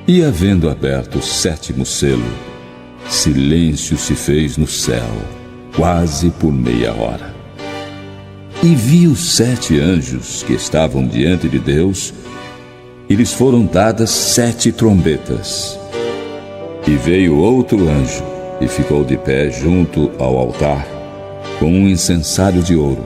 E havendo aberto o 7º selo, silêncio se fez no céu, quase por meia hora. E vi os 7 anjos que estavam diante de Deus, e lhes foram dadas 7 trombetas. E veio outro anjo, e ficou de pé junto ao altar, com um incensário de ouro,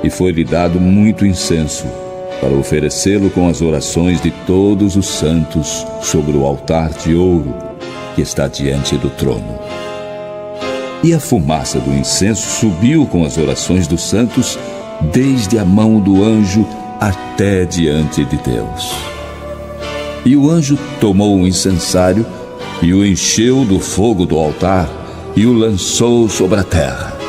e foi-lhe dado muito incenso, para oferecê-lo com as orações de todos os santos sobre o altar de ouro que está diante do trono. E a fumaça do incenso subiu com as orações dos santos, desde a mão do anjo até diante de Deus. E o anjo tomou o incensário e o encheu do fogo do altar e o lançou sobre a terra.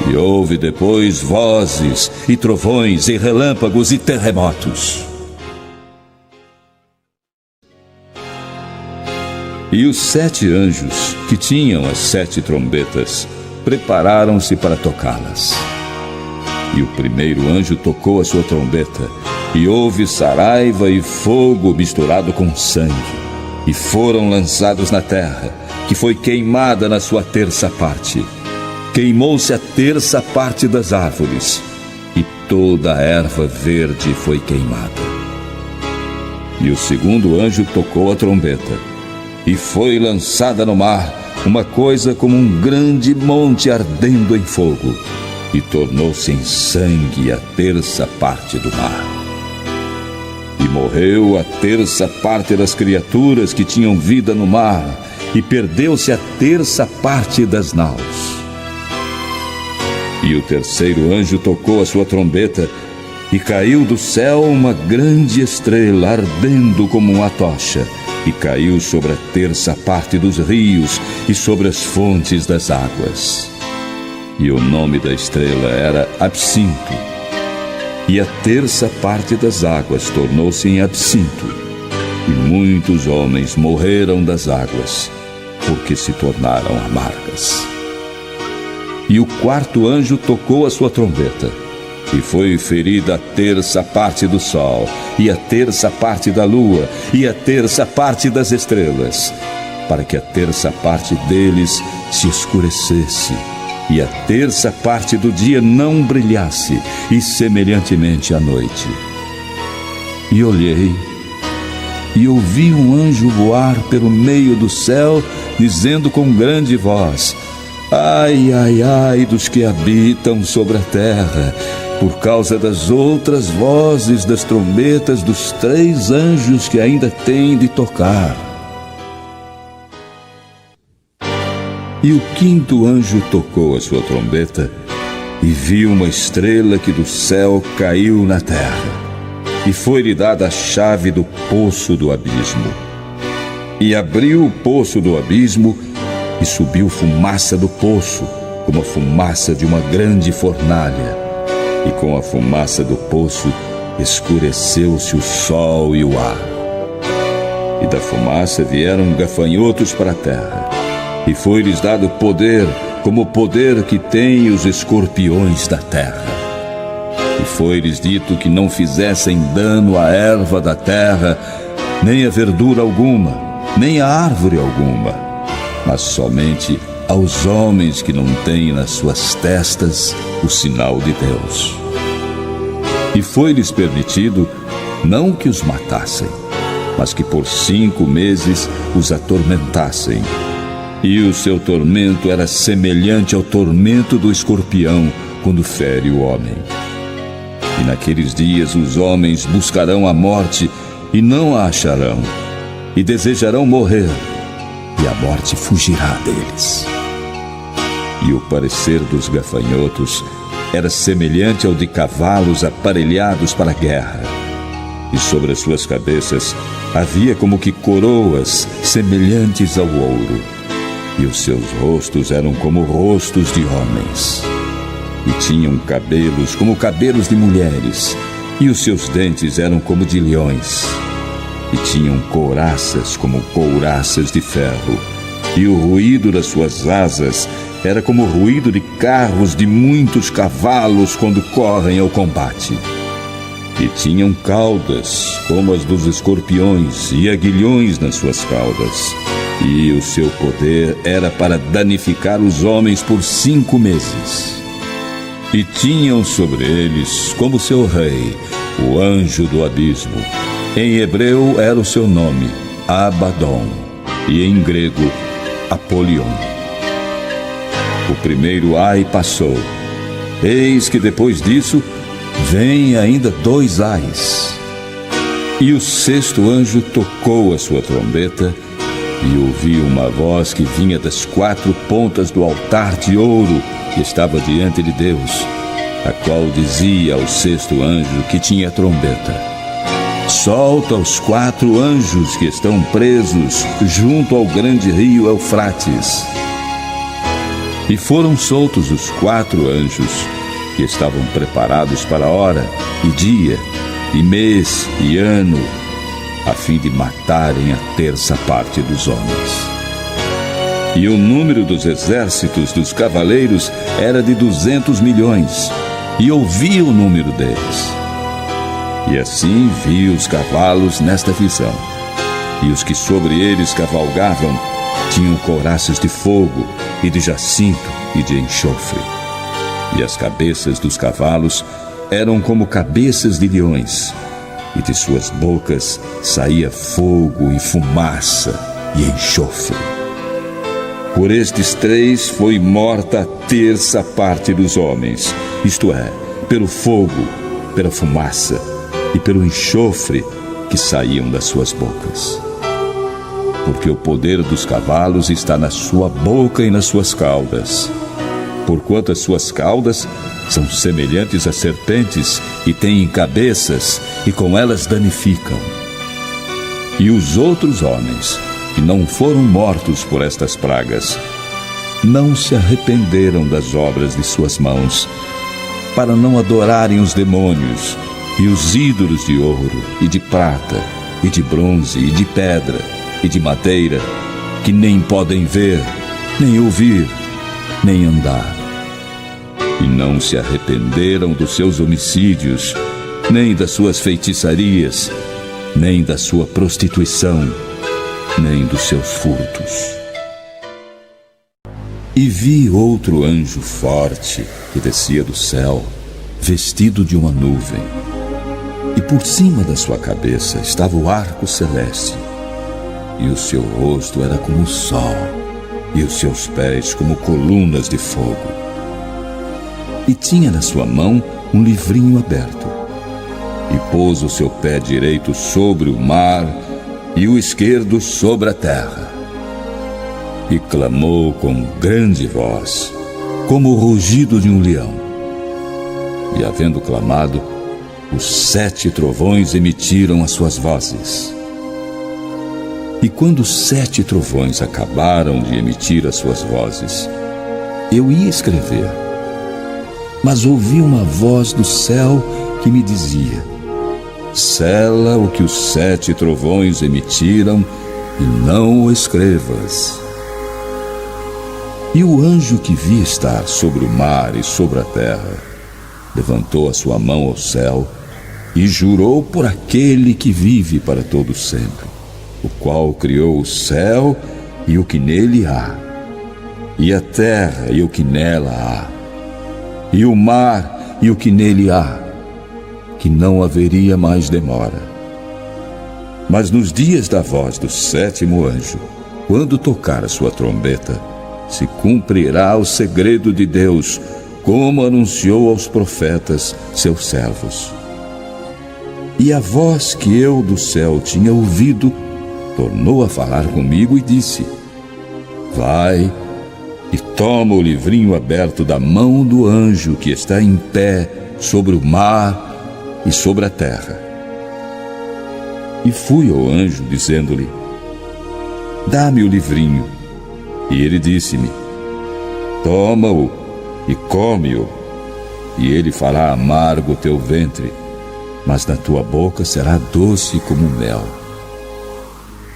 E houve depois vozes, e trovões, e relâmpagos, e terremotos. E os 7 anjos, que tinham as 7 trombetas, prepararam-se para tocá-las. E o primeiro anjo tocou a sua trombeta, e houve saraiva e fogo misturado com sangue, e foram lançados na terra, que foi queimada na sua terça parte. Queimou-se a terça parte das árvores, e toda a erva verde foi queimada. E o segundo anjo tocou a trombeta, e foi lançada no mar uma coisa como um grande monte ardendo em fogo, e tornou-se em sangue a terça parte do mar. E morreu a terça parte das criaturas que tinham vida no mar, e perdeu-se a terça parte das naus. E o terceiro anjo tocou a sua trombeta, e caiu do céu uma grande estrela ardendo como uma tocha, e caiu sobre a terça parte dos rios e sobre as fontes das águas. E o nome da estrela era Absinto. E a terça parte das águas tornou-se em absinto, e muitos homens morreram das águas, porque se tornaram amargas. E o quarto anjo tocou a sua trombeta, e foi ferida a terça parte do sol, e a terça parte da lua, e a terça parte das estrelas, para que a terça parte deles se escurecesse, e a terça parte do dia não brilhasse, e semelhantemente à noite. E olhei, e ouvi um anjo voar pelo meio do céu, dizendo com grande voz: ai, ai, ai dos que habitam sobre a terra, por causa das outras vozes das trombetas dos 3 anjos que ainda têm de tocar. E o quinto anjo tocou a sua trombeta, e viu uma estrela que do céu caiu na terra, e foi-lhe dada a chave do poço do abismo. E abriu o poço do abismo, e subiu fumaça do poço, como a fumaça de uma grande fornalha. E com a fumaça do poço escureceu-se o sol e o ar. E da fumaça vieram gafanhotos para a terra, e foi-lhes dado poder, como o poder que têm os escorpiões da terra. E foi-lhes dito que não fizessem dano à erva da terra, nem a verdura alguma, nem a árvore alguma, mas somente aos homens que não têm nas suas testas o sinal de Deus. E foi-lhes permitido não que os matassem, mas que por 5 meses os atormentassem. E o seu tormento era semelhante ao tormento do escorpião quando fere o homem. E naqueles dias os homens buscarão a morte e não a acharão, e desejarão morrer, e a morte fugirá deles. E o parecer dos gafanhotos era semelhante ao de cavalos aparelhados para a guerra, e sobre as suas cabeças havia como que coroas semelhantes ao ouro, e os seus rostos eram como rostos de homens, e tinham cabelos como cabelos de mulheres, e os seus dentes eram como de leões, e tinham couraças como couraças de ferro, e o ruído das suas asas era como o ruído de carros de muitos cavalos quando correm ao combate. e tinham caudas como as dos escorpiões e aguilhões nas suas caudas. E o seu poder era para danificar os homens por 5 meses. E tinham sobre eles como seu rei o anjo do abismo. Em hebreu era o seu nome, Abaddon, e em grego, Apolion. O primeiro ai passou. Eis que depois disso vem ainda 2 ais. E o 6º anjo tocou a sua trombeta, e ouvi uma voz que vinha das 4 pontas do altar de ouro que estava diante de Deus, a qual dizia ao 6º anjo que tinha a trombeta: solta os 4 anjos que estão presos junto ao grande rio Eufrates. E foram soltos os 4 anjos que estavam preparados para hora e dia e mês e ano, a fim de matarem a 1/3 parte dos homens. E o número dos exércitos dos cavaleiros era de 200 milhões, e ouvi o número deles. E assim vi os cavalos nesta visão, e os que sobre eles cavalgavam tinham couraças de fogo e de jacinto e de enxofre. E as cabeças dos cavalos eram como cabeças de leões, e de suas bocas saía fogo e fumaça e enxofre. Por estes 3 foi morta a 1/3 parte dos homens, isto é, pelo fogo, pela fumaça e pelo enxofre que saíam das suas bocas. Porque o poder dos cavalos está na sua boca e nas suas caudas, porquanto as suas caudas são semelhantes a serpentes e têm cabeças, e com elas danificam. E os outros homens, que não foram mortos por estas pragas, não se arrependeram das obras de suas mãos, para não adorarem os demônios e os ídolos de ouro e de prata e de bronze e de pedra e de madeira, que nem podem ver, nem ouvir, nem andar. E não se arrependeram dos seus homicídios, nem das suas feitiçarias, nem da sua prostituição, nem dos seus furtos. E vi outro anjo forte que descia do céu, vestido de uma nuvem, e por cima da sua cabeça estava o arco celeste, e o seu rosto era como o sol, e os seus pés como colunas de fogo. E tinha na sua mão um livrinho aberto, e pôs o seu pé direito sobre o mar e o esquerdo sobre a terra. E clamou com grande voz, como o rugido de um leão. E havendo clamado, os 7 trovões emitiram as suas vozes. E quando os 7 trovões acabaram de emitir as suas vozes, eu ia escrever, mas ouvi uma voz do céu que me dizia: sela o que os 7 trovões emitiram e não o escrevas. E o anjo que vi estar sobre o mar e sobre a terra levantou a sua mão ao céu e jurou por aquele que vive para todo sempre, o qual criou o céu e o que nele há, e a terra e o que nela há, e o mar e o que nele há, que não haveria mais demora. Mas nos dias da voz do 7º anjo, quando tocar a sua trombeta, se cumprirá o segredo de Deus, como anunciou aos profetas, seus servos. E a voz que eu do céu tinha ouvido tornou a falar comigo e disse: vai e toma o livrinho aberto da mão do anjo que está em pé sobre o mar e sobre a terra. E fui ao anjo, dizendo-lhe: dá-me o livrinho. E ele disse-me: toma-o e come-o, e ele fará amargo o teu ventre, mas na tua boca será doce como mel.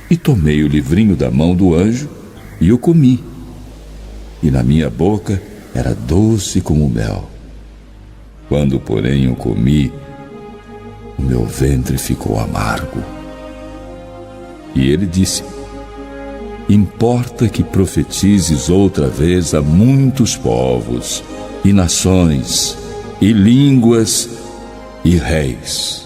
E tomei o livrinho da mão do anjo e o comi, e na minha boca era doce como mel. Quando, porém, o comi, o meu ventre ficou amargo. E ele disse: importa que profetizes outra vez a muitos povos, e nações, e línguas, e reis.